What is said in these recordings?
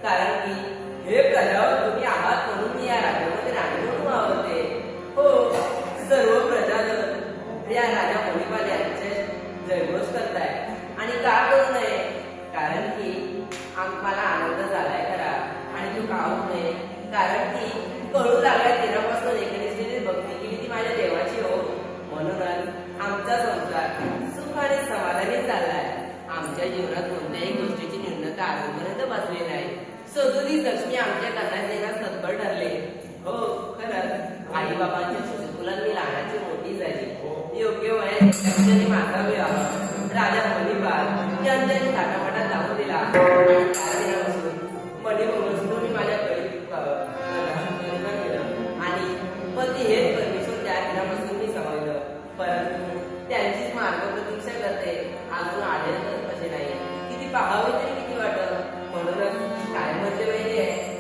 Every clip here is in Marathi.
कारण की हे प्रजावर तुम्ही आहात म्हणून मी या राज्यामध्ये राणी म्हणून वावरते. हो, सर्व प्रजाजन या राजा मणिपाल यांचे जयघोष करताय आणि का करू नये, कारण की मला आनंद झालाय खरा आणि तू का होऊ नये, कारण की कळू लागलाय तेव्हापासून एकनिष्ठेने भक्ती केली ती माझ्या देवाची हो. म्हणूनच आमचा संसार सुख आणि समाधानी चाललाय. आमच्या जीवनात कोणत्याही गोष्टीची न्यूनता आजपर्यंत बसली नाही. सदोदी लक्ष्मी आमच्या कर्णात देण्यास तत्पर ठरले. हो खरंच आई बाबांच्या शिशुकुलात मी लहानाची मोठी झाली. योग्य वयात माझा विवाह राजा मणिपाल यांच्यानी थाटामाटात लावून दिला आणि मणिमंगळसूत्र मी माझ्या गळीत आणि पती हेच परमेश्वर त्या दिनापासून मी समजलं. परंतु त्यांचीच मार्ग प्रतीक्षा करते. अजून आढळत कसे नाही. किती पाहावे तरी किती वाटत. म्हणूनच काय म्हणते माहिती आहे,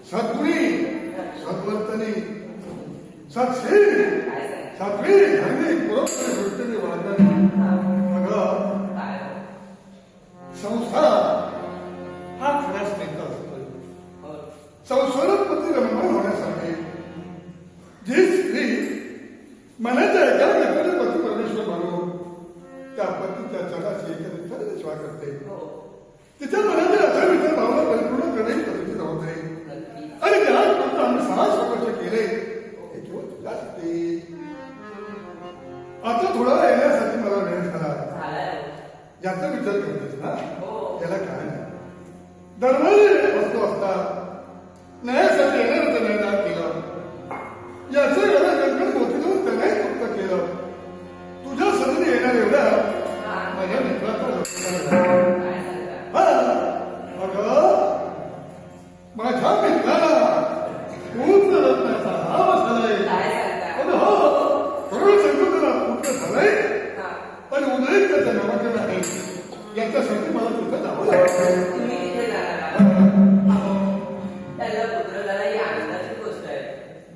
सद्गुणी सद्वर्तनी सत्शील काय सांग सात्विक धार्मिक बरोबर दृष्टीने वागणारी अगं काय संसार हा खराच नेता असतो हो संसारापती रमण होण्यासाठी जी स्त्री मनाच्या एकाग्रतेने पती परमेश्वर मानून त्या पतीच्या चराची एकाने सेवा करते हो तिच्या मनातील असा विचार भावना परिपूर्ण करणे ही पतीची जबाबदारी नक्कीच आणि त्यात फक्त आम्ही 6 वर्ष केले हे केवळ तुझ्यासाठी आता थोडा वेळ येण्यासाठी मला वेळ झाला झालाय याचा विचार करतेस ना हो याला काय नाही दररोज वस्तू असतात न्यायासाठी येणाऱ्याचा निर्णय केला याचं एवढं गणगण मोठी देऊन त्याने मुक्त केलं तुझ्या सदनी येणार एवढ्या माझ्या मित्राचा लक्ष काय सांगता अगं माझ्या मित्राला पूर्ण रत्नाचा हाव झालाय काय सांगता पण हो सर्व संकल्पना पूर्ण झालाय हा पण उदय त्याचं नामांकन आहे याच्यासाठी मला तिथं जावं लागतं तुम्ही तिथे जाणार त्याला पुत्र झाला ही आनंदाची गोष्ट आहे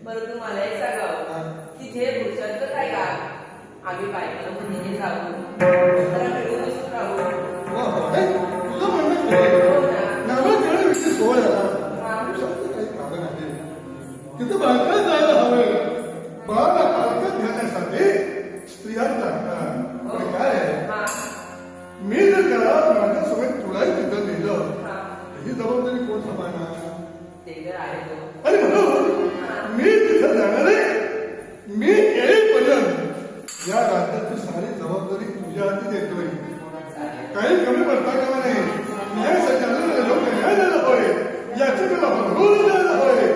परंतु मला एक सांगावं तिथे पुरुषांचं काय का आम्ही बायकोला मुलीने जाऊ जरा मिळून बसून राहू तुझं म्हणणं खरं हो ना नावं घेण्याविषयी सोय आला हा. पुरुषांचं काही कारण आहे तिथं बालकात जायला हवं बाळाला बालकात घेण्यासाठी स्त्रिया जातात पण काय आहे हा मी जर त्याला माझ्यासोबत तुलाही तिथं नेलं हा ही जबाबदारी कोण सांभाळणार ते तर आहे तो आणि म्हणून मी तिथं जाणार आहे मी येईपर्यंत या राज्याची सारी जबाबदारी तुझ्या हाती देतोय काही कमी पडता कामा नाही न्यायासाठी आलेले लोक न्याय द्यायला होय याची मला भरभरून द्यायला होय